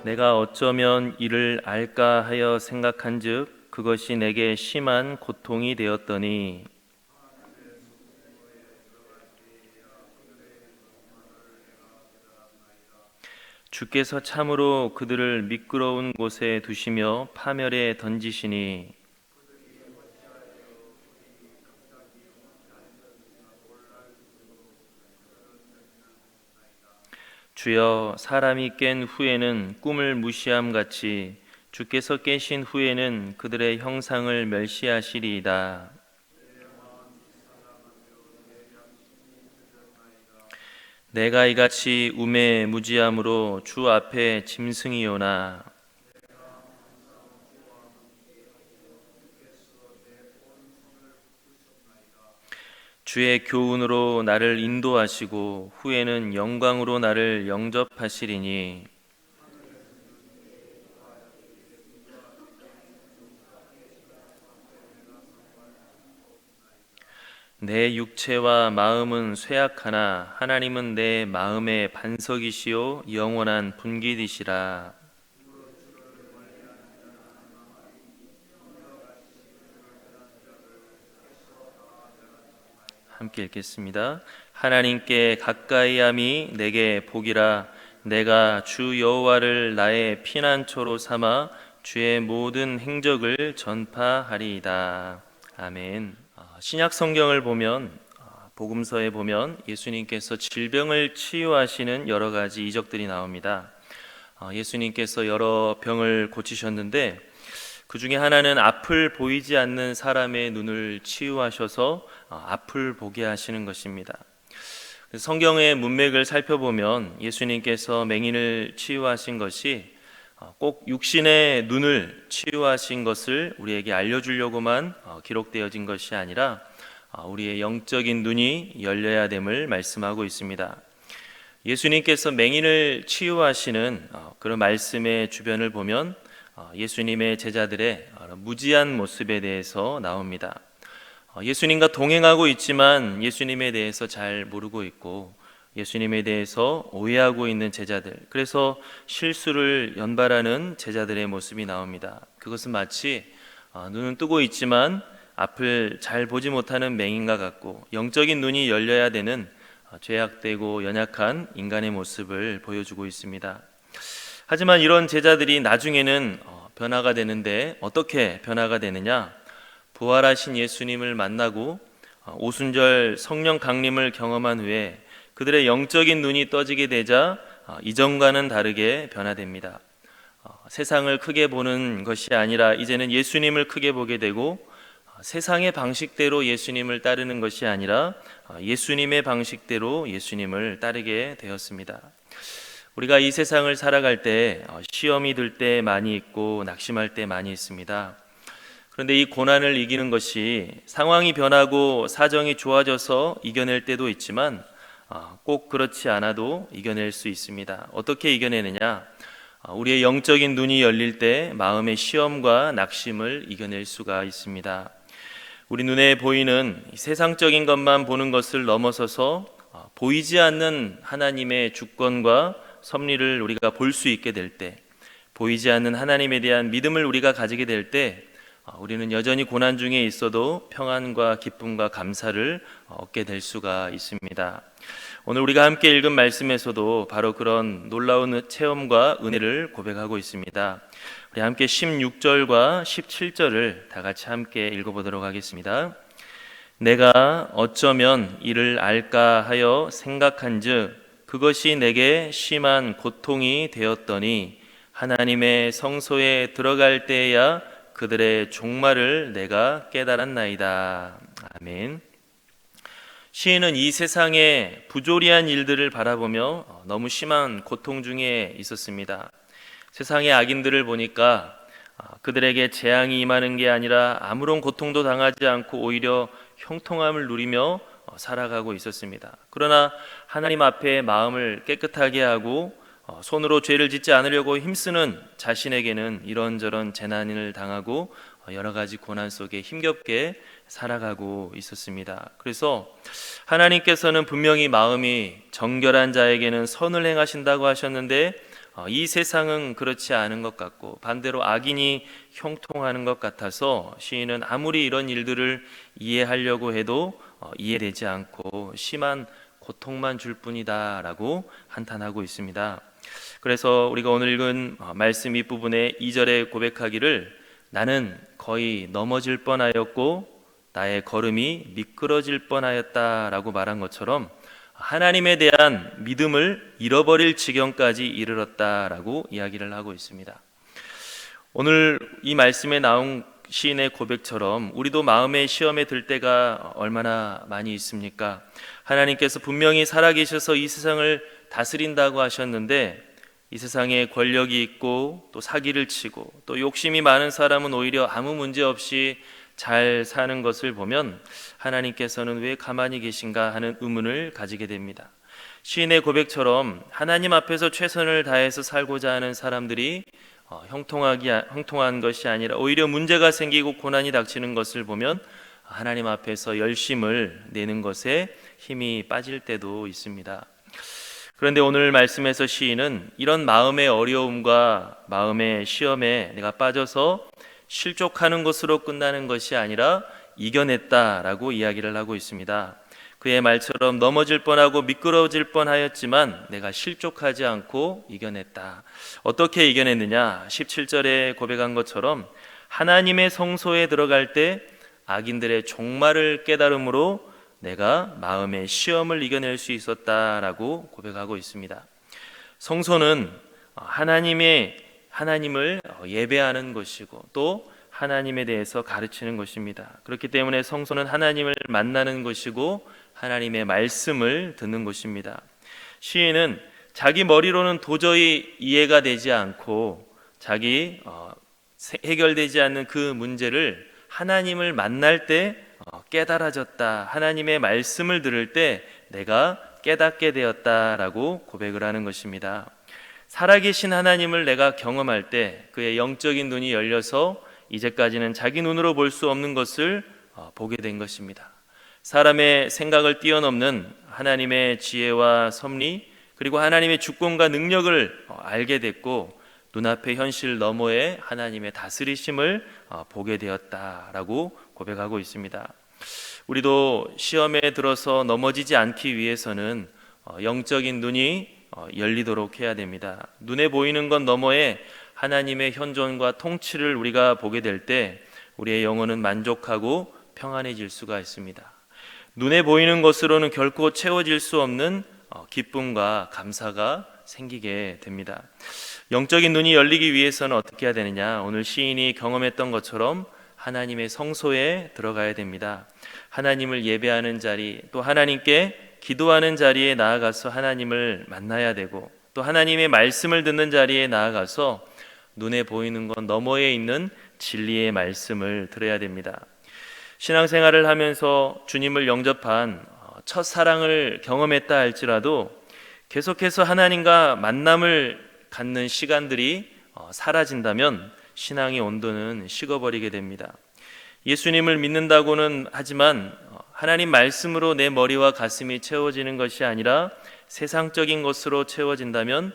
내가 어쩌면 이를 알까 하여 생각한즉 그것이 내게 심한 고통이 되었더니 주께서 참으로 그들을 미끄러운 곳에 두시며 파멸에 던지시니 주여 사람이 깬 후에는 꿈을 무시함 같이 주께서 깨신 후에는 그들의 형상을 멸시하시리이다. 내가 이같이 우매무지함으로 주 앞에 짐승이오나 주의 교훈으로 나를 인도하시고 후에는 영광으로 나를 영접하시리니 내 육체와 마음은 쇠약하나 하나님은 내 마음의 반석이시요 영원한 분깃이시라. 함께 읽겠습니다. 하나님께 가까이함이 내게 복이라. 내가 주 여호와를 나의 피난처로 삼아 주의 모든 행적을 전파하리이다. 아멘. 신약 성경을 보면 복음서에 보면 예수님께서 질병을 치유하시는 여러 가지 이적들이 나옵니다. 예수님께서 여러 병을 고치셨는데 그 중에 하나는 앞을 보이지 않는 사람의 눈을 치유하셔서 앞을 보게 하시는 것입니다. 성경의 문맥을 살펴보면 예수님께서 맹인을 치유하신 것이 꼭 육신의 눈을 치유하신 것을 우리에게 알려주려고만 기록되어진 것이 아니라 우리의 영적인 눈이 열려야 됨을 말씀하고 있습니다. 예수님께서 맹인을 치유하시는 그런 말씀의 주변을 보면 예수님의 제자들의 무지한 모습에 대해서 나옵니다. 예수님과 동행하고 있지만 예수님에 대해서 잘 모르고 있고 예수님에 대해서 오해하고 있는 제자들, 그래서 실수를 연발하는 제자들의 모습이 나옵니다. 그것은 마치 눈은 뜨고 있지만 앞을 잘 보지 못하는 맹인과 같고 영적인 눈이 열려야 되는 죄악되고 연약한 인간의 모습을 보여주고 있습니다. 하지만 이런 제자들이 나중에는 변화가 되는데 어떻게 변화가 되느냐? 부활하신 예수님을 만나고 오순절 성령 강림을 경험한 후에 그들의 영적인 눈이 떠지게 되자 이전과는 다르게 변화됩니다. 세상을 크게 보는 것이 아니라 이제는 예수님을 크게 보게 되고 세상의 방식대로 예수님을 따르는 것이 아니라 예수님의 방식대로 예수님을 따르게 되었습니다. 우리가 이 세상을 살아갈 때 시험이 들 때 많이 있고 낙심할 때 많이 있습니다. 그런데 이 고난을 이기는 것이 상황이 변하고 사정이 좋아져서 이겨낼 때도 있지만 꼭 그렇지 않아도 이겨낼 수 있습니다. 어떻게 이겨내느냐? 우리의 영적인 눈이 열릴 때 마음의 시험과 낙심을 이겨낼 수가 있습니다. 우리 눈에 보이는 세상적인 것만 보는 것을 넘어서서 보이지 않는 하나님의 주권과 섭리를 우리가 볼 수 있게 될 때, 보이지 않는 하나님에 대한 믿음을 우리가 가지게 될 때 우리는 여전히 고난 중에 있어도 평안과 기쁨과 감사를 얻게 될 수가 있습니다. 오늘 우리가 함께 읽은 말씀에서도 바로 그런 놀라운 체험과 은혜를 고백하고 있습니다. 우리 함께 16절과 17절을 다 같이 함께 읽어보도록 하겠습니다. 내가 어쩌면 이를 알까 하여 생각한즉 그것이 내게 심한 고통이 되었더니 하나님의 성소에 들어갈 때에야 그들의 종말을 내가 깨달았나이다. 아멘. 시인은 이 세상의 부조리한 일들을 바라보며 너무 심한 고통 중에 있었습니다. 세상의 악인들을 보니까 그들에게 재앙이 임하는 게 아니라 아무런 고통도 당하지 않고 오히려 형통함을 누리며 살아가고 있었습니다. 그러나 하나님 앞에 마음을 깨끗하게 하고 손으로 죄를 짓지 않으려고 힘쓰는 자신에게는 이런저런 재난을 당하고 여러 가지 고난 속에 힘겹게 살아가고 있었습니다. 그래서 하나님께서는 분명히 마음이 정결한 자에게는 선을 행하신다고 하셨는데 이 세상은 그렇지 않은 것 같고 반대로 악인이 형통하는 것 같아서 시인은 아무리 이런 일들을 이해하려고 해도 이해되지 않고 심한 고통만 줄 뿐이다라고 한탄하고 있습니다. 그래서 우리가 오늘 읽은 말씀 이 부분의 2절에 고백하기를 나는 거의 넘어질 뻔하였고 나의 걸음이 미끄러질 뻔하였다라고 말한 것처럼 하나님에 대한 믿음을 잃어버릴 지경까지 이르렀다라고 이야기를 하고 있습니다. 오늘 이 말씀에 나온 시인의 고백처럼 우리도 마음의 시험에 들 때가 얼마나 많이 있습니까? 하나님께서 분명히 살아계셔서 이 세상을 다스린다고 하셨는데 이 세상에 권력이 있고 또 사기를 치고 또 욕심이 많은 사람은 오히려 아무 문제 없이 잘 사는 것을 보면 하나님께서는 왜 가만히 계신가 하는 의문을 가지게 됩니다. 시인의 고백처럼 하나님 앞에서 최선을 다해서 살고자 하는 사람들이 형통한 것이 아니라 오히려 문제가 생기고 고난이 닥치는 것을 보면 하나님 앞에서 열심을 내는 것에 힘이 빠질 때도 있습니다. 그런데 오늘 말씀에서 시인은 이런 마음의 어려움과 마음의 시험에 내가 빠져서 실족하는 것으로 끝나는 것이 아니라 이겨냈다라고 이야기를 하고 있습니다. 그의 말처럼 넘어질 뻔하고 미끄러질 뻔하였지만 내가 실족하지 않고 이겨냈다. 어떻게 이겨냈느냐? 17절에 고백한 것처럼 하나님의 성소에 들어갈 때 악인들의 종말을 깨달음으로 내가 마음의 시험을 이겨낼 수 있었다라고 고백하고 있습니다. 성소는 하나님을 예배하는 것이고 또 하나님에 대해서 가르치는 것입니다. 그렇기 때문에 성소는 하나님을 만나는 것이고 하나님의 말씀을 듣는 곳입니다. 시인은 자기 머리로는 도저히 이해가 되지 않고 해결되지 않는 그 문제를 하나님을 만날 때 깨달아졌다. 하나님의 말씀을 들을 때 내가 깨닫게 되었다라고 고백을 하는 것입니다. 살아계신 하나님을 내가 경험할 때 그의 영적인 눈이 열려서 이제까지는 자기 눈으로 볼 수 없는 것을 보게 된 것입니다. 사람의 생각을 뛰어넘는 하나님의 지혜와 섭리 그리고 하나님의 주권과 능력을 알게 됐고 눈앞의 현실 너머에 하나님의 다스리심을 보게 되었다라고 고백하고 있습니다. 우리도 시험에 들어서 넘어지지 않기 위해서는 영적인 눈이 열리도록 해야 됩니다. 눈에 보이는 것 너머에 하나님의 현존과 통치를 우리가 보게 될 때 우리의 영혼은 만족하고 평안해질 수가 있습니다. 눈에 보이는 것으로는 결코 채워질 수 없는 기쁨과 감사가 생기게 됩니다. 영적인 눈이 열리기 위해서는 어떻게 해야 되느냐? 오늘 시인이 경험했던 것처럼 하나님의 성소에 들어가야 됩니다. 하나님을 예배하는 자리, 또 하나님께 기도하는 자리에 나아가서 하나님을 만나야 되고 또 하나님의 말씀을 듣는 자리에 나아가서 눈에 보이는 것 너머에 있는 진리의 말씀을 들어야 됩니다. 신앙생활을 하면서 주님을 영접한 첫 사랑을 경험했다 할지라도 계속해서 하나님과 만남을 갖는 시간들이 사라진다면 신앙의 온도는 식어버리게 됩니다. 예수님을 믿는다고는 하지만 하나님 말씀으로 내 머리와 가슴이 채워지는 것이 아니라 세상적인 것으로 채워진다면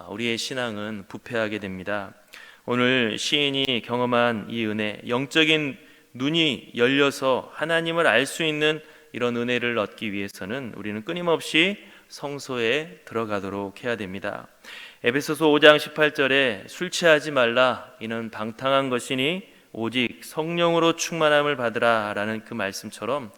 우리의 신앙은 부패하게 됩니다. 오늘 시인이 경험한 이 은혜, 영적인 눈이 열려서 하나님을 알 수 있는 이런 은혜를 얻기 위해서는 우리는 끊임없이 성소에 들어가도록 해야 됩니다. 에베소서 5장 18절에 술 취하지 말라 이는 방탕한 것이니 오직 성령으로 충만함을 받으라 라는 그 말씀처럼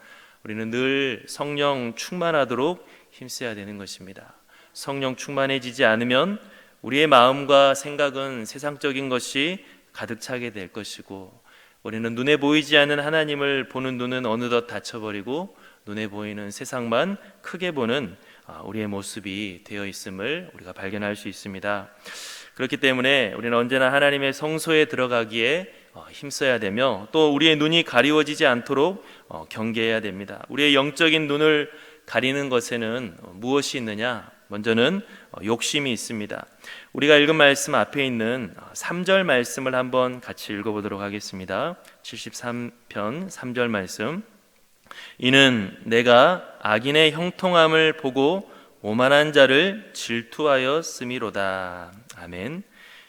우리는 늘 성령 충만하도록 힘써야 되는 것입니다. 성령 충만해지지 않으면 우리의 마음과 생각은 세상적인 것이 가득 차게 될 것이고 우리는 눈에 보이지 않는 하나님을 보는 눈은 어느덧 닫혀버리고 눈에 보이는 세상만 크게 보는 우리의 모습이 되어 있음을 우리가 발견할 수 있습니다. 그렇기 때문에 우리는 언제나 하나님의 성소에 들어가기에 힘써야 되며 또 우리의 눈이 가리워지지 않도록 경계해야 됩니다. 우리의 영적인 눈을 가리는 것에는 무엇이 있느냐? 먼저는 욕심이 있습니다. 우리가 읽은 말씀 앞에 있는 3절 말씀을 한번 같이 읽어보도록 하겠습니다. 73편 3절 말씀. 이는 내가 악인의 형통함을 보고 오만한 자를 질투하였음이로다. 아멘.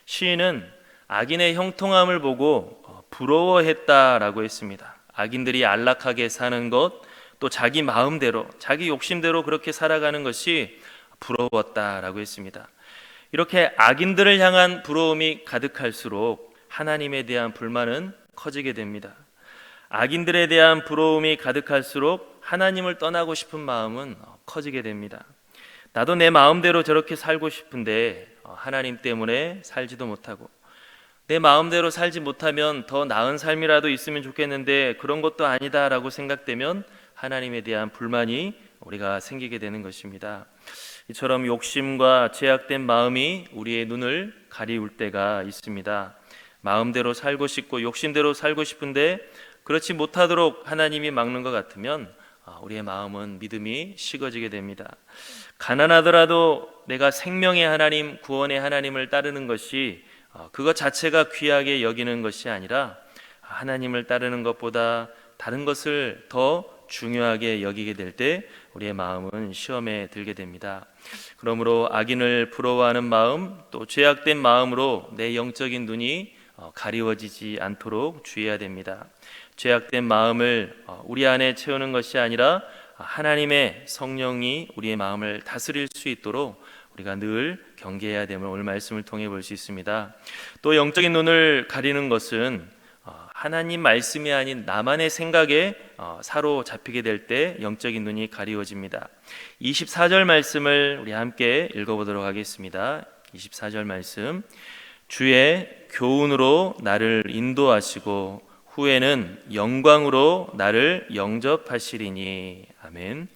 시인은 악인의 형통함을 보고 부러워했다라고 했습니다. 악인들이 안락하게 사는 것, 또 자기 마음대로, 자기 욕심대로 그렇게 살아가는 것이 부러웠다라고 했습니다. 이렇게 악인들을 향한 부러움이 가득할수록 하나님에 대한 불만은 커지게 됩니다. 악인들에 대한 부러움이 가득할수록 하나님을 떠나고 싶은 마음은 커지게 됩니다. 나도 내 마음대로 저렇게 살고 싶은데 하나님 때문에 살지도 못하고, 내 마음대로 살지 못하면 더 나은 삶이라도 있으면 좋겠는데 그런 것도 아니다라고 생각되면 하나님에 대한 불만이 우리가 생기게 되는 것입니다. 이처럼 욕심과 죄악된 마음이 우리의 눈을 가리울 때가 있습니다. 마음대로 살고 싶고 욕심대로 살고 싶은데 그렇지 못하도록 하나님이 막는 것 같으면 우리의 마음은 믿음이 식어지게 됩니다. 가난하더라도 내가 생명의 하나님, 구원의 하나님을 따르는 것이 그것 자체가 귀하게 여기는 것이 아니라 하나님을 따르는 것보다 다른 것을 더 중요하게 여기게 될 때 우리의 마음은 시험에 들게 됩니다. 그러므로 악인을 부러워하는 마음, 또 죄악된 마음으로 내 영적인 눈이 가리워지지 않도록 주의해야 됩니다. 죄악된 마음을 우리 안에 채우는 것이 아니라 하나님의 성령이 우리의 마음을 다스릴 수 있도록 우리가 늘 경계해야 됨을 오늘 말씀을 통해 볼 수 있습니다. 또 영적인 눈을 가리는 것은 하나님 말씀이 아닌 나만의 생각에 사로잡히게 될 때 영적인 눈이 가리워집니다. 24절 말씀을 우리 함께 읽어보도록 하겠습니다. 24절 말씀, 주의 교훈으로 나를 인도하시고 후에는 영광으로 나를 영접하시리니. 아멘.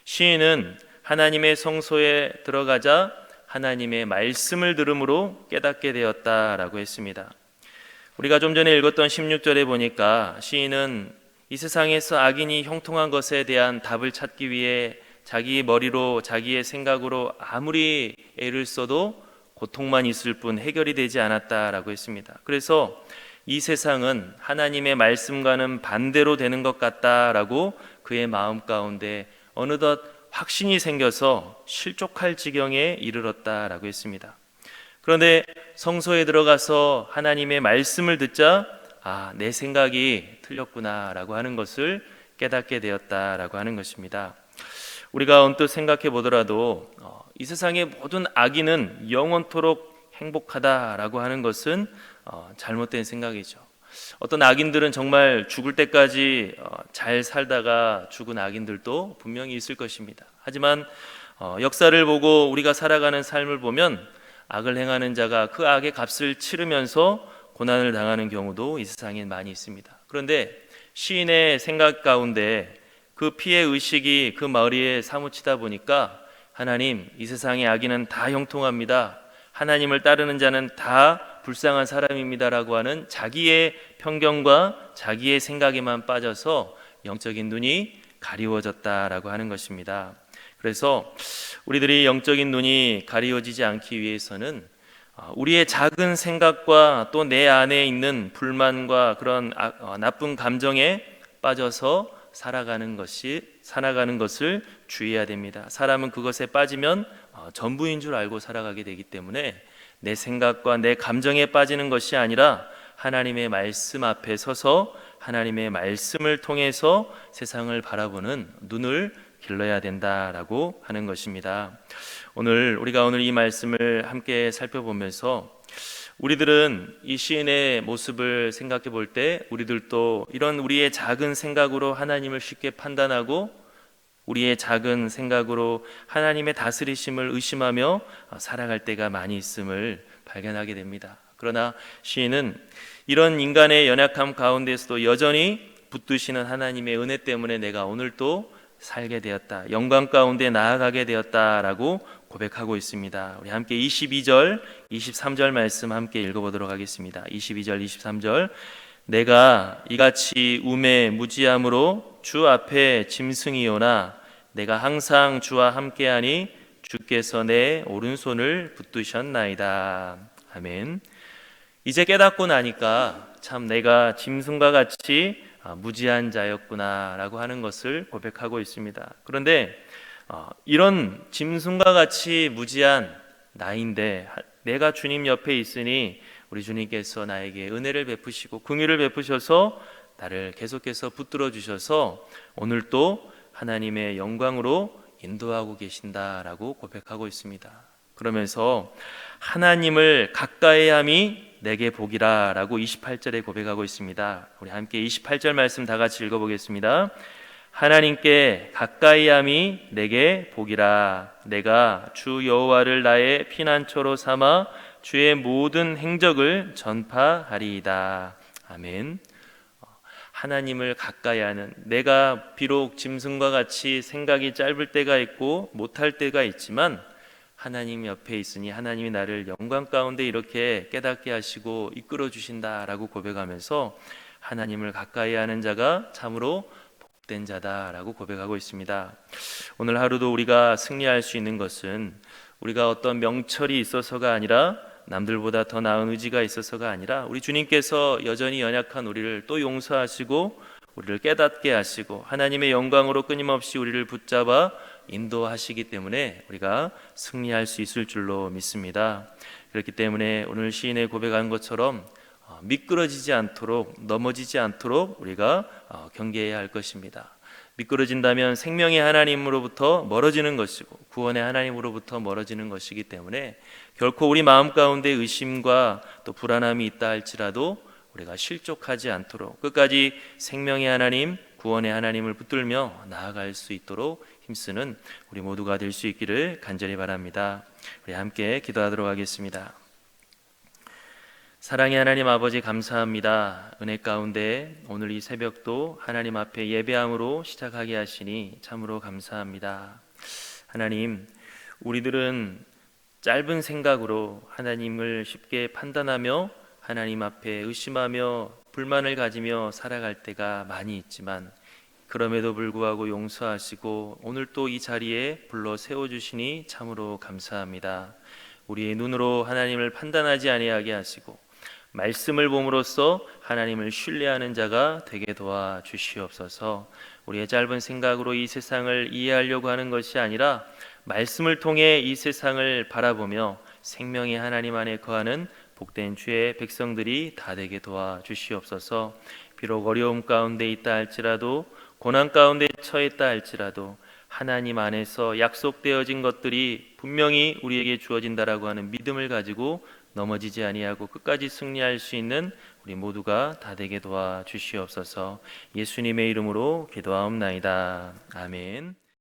시인은 하나님의 성소에 들어가자 하나님의 말씀을 들음으로 깨닫게 되었다라고 했습니다. 우리가 좀 전에 읽었던 16절에 보니까 시인은 이 세상에서 악인이 형통한 것에 대한 답을 찾기 위해 자기 머리로, 자기의 생각으로 아무리 애를 써도 고통만 있을 뿐 해결이 되지 않았다라고 했습니다. 그래서 이 세상은 하나님의 말씀과는 반대로 되는 것 같다라고 그의 마음 가운데 어느덧 확신이 생겨서 실족할 지경에 이르렀다라고 했습니다. 그런데 성소에 들어가서 하나님의 말씀을 듣자 내 생각이 틀렸구나라고 하는 것을 깨닫게 되었다라고 하는 것입니다. 우리가 언뜻 생각해 보더라도 이 세상의 모든 악인은 영원토록 행복하다라고 하는 것은 잘못된 생각이죠. 어떤 악인들은 정말 죽을 때까지 잘 살다가 죽은 악인들도 분명히 있을 것입니다. 하지만 역사를 보고 우리가 살아가는 삶을 보면 악을 행하는 자가 그 악의 값을 치르면서 고난을 당하는 경우도 이 세상에 많이 있습니다. 그런데 시인의 생각 가운데 그 피해 의식이 그 머리에 사무치다 보니까 하나님, 이 세상의 악인은 다 형통합니다. 하나님을 따르는 자는 다 불쌍한 사람입니다라고 하는 자기의 편견과 자기의 생각에만 빠져서 영적인 눈이 가리워졌다라고 하는 것입니다. 그래서 우리들이 영적인 눈이 가리워지지 않기 위해서는 우리의 작은 생각과 또 내 안에 있는 불만과 그런 나쁜 감정에 빠져서 살아가는 것을 주의해야 됩니다. 사람은 그것에 빠지면 전부인 줄 알고 살아가게 되기 때문에 내 생각과 내 감정에 빠지는 것이 아니라 하나님의 말씀 앞에 서서 하나님의 말씀을 통해서 세상을 바라보는 눈을 길러야 된다라고 하는 것입니다. 우리가 오늘 이 말씀을 함께 살펴보면서 우리들은 이 시인의 모습을 생각해 볼 때 우리들도 이런 우리의 작은 생각으로 하나님을 쉽게 판단하고 우리의 작은 생각으로 하나님의 다스리심을 의심하며 살아갈 때가 많이 있음을 발견하게 됩니다. 그러나 시인은 이런 인간의 연약함 가운데서도 여전히 붙드시는 하나님의 은혜 때문에 내가 오늘 또 살게 되었다, 영광 가운데 나아가게 되었다라고 고백하고 있습니다. 우리 함께 22절, 23절 말씀 함께 읽어보도록 하겠습니다. 22절, 23절, 내가 이같이 우매 무지함으로 주 앞에 짐승이오나 내가 항상 주와 함께하니 주께서 내 오른손을 붙드셨나이다. 아멘. 이제 깨닫고 나니까 참 내가 짐승과 같이 무지한 자였구나 라고 하는 것을 고백하고 있습니다. 그런데 이런 짐승과 같이 무지한 나인데 내가 주님 옆에 있으니 우리 주님께서 나에게 은혜를 베푸시고 긍휼을 베푸셔서 나를 계속해서 붙들어 주셔서 오늘 또 하나님의 영광으로 인도하고 계신다라고 고백하고 있습니다. 그러면서 하나님을 가까이 함이 내게 복이라 라고 28절에 고백하고 있습니다. 우리 함께 28절 말씀 다 같이 읽어보겠습니다. 하나님께 가까이 함이 내게 복이라. 내가 주 여호와를 나의 피난처로 삼아 주의 모든 행적을 전파하리이다. 아멘. 하나님을 가까이 하는, 내가 비록 짐승과 같이 생각이 짧을 때가 있고 못할 때가 있지만 하나님 옆에 있으니 하나님이 나를 영광 가운데 이렇게 깨닫게 하시고 이끌어 주신다라고 고백하면서 하나님을 가까이 하는 자가 참으로 복된 자다라고 고백하고 있습니다. 오늘 하루도 우리가 승리할 수 있는 것은 우리가 어떤 명철이 있어서가 아니라, 남들보다 더 나은 의지가 있어서가 아니라, 우리 주님께서 여전히 연약한 우리를 또 용서하시고 우리를 깨닫게 하시고 하나님의 영광으로 끊임없이 우리를 붙잡아 인도하시기 때문에 우리가 승리할 수 있을 줄로 믿습니다. 그렇기 때문에 오늘 시인의 고백한 것처럼 미끄러지지 않도록, 넘어지지 않도록 우리가 경계해야 할 것입니다. 미끄러진다면 생명의 하나님으로부터 멀어지는 것이고 구원의 하나님으로부터 멀어지는 것이기 때문에 결코 우리 마음 가운데 의심과 또 불안함이 있다 할지라도 우리가 실족하지 않도록 끝까지 생명의 하나님, 구원의 하나님을 붙들며 나아갈 수 있도록 힘쓰는 우리 모두가 될 수 있기를 간절히 바랍니다. 우리 함께 기도하도록 하겠습니다. 사랑의 하나님 아버지, 감사합니다. 은혜 가운데 오늘 이 새벽도 하나님 앞에 예배함으로 시작하게 하시니 참으로 감사합니다. 하나님, 우리들은 짧은 생각으로 하나님을 쉽게 판단하며 하나님 앞에 의심하며 불만을 가지며 살아갈 때가 많이 있지만 그럼에도 불구하고 용서하시고 오늘 또 이 자리에 불러 세워주시니 참으로 감사합니다. 우리의 눈으로 하나님을 판단하지 아니하게 하시고 말씀을 봄으로써 하나님을 신뢰하는 자가 되게 도와주시옵소서. 우리의 짧은 생각으로 이 세상을 이해하려고 하는 것이 아니라 말씀을 통해 이 세상을 바라보며 생명의 하나님 안에 거하는 복된 주의 백성들이 다 되게 도와주시옵소서. 비록 어려움 가운데 있다 할지라도, 고난 가운데 처해 있다 할지라도 하나님 안에서 약속되어진 것들이 분명히 우리에게 주어진다라고 하는 믿음을 가지고 넘어지지 아니하고 끝까지 승리할 수 있는 우리 모두가 다 되게 도와주시옵소서. 예수님의 이름으로 기도하옵나이다. 아멘.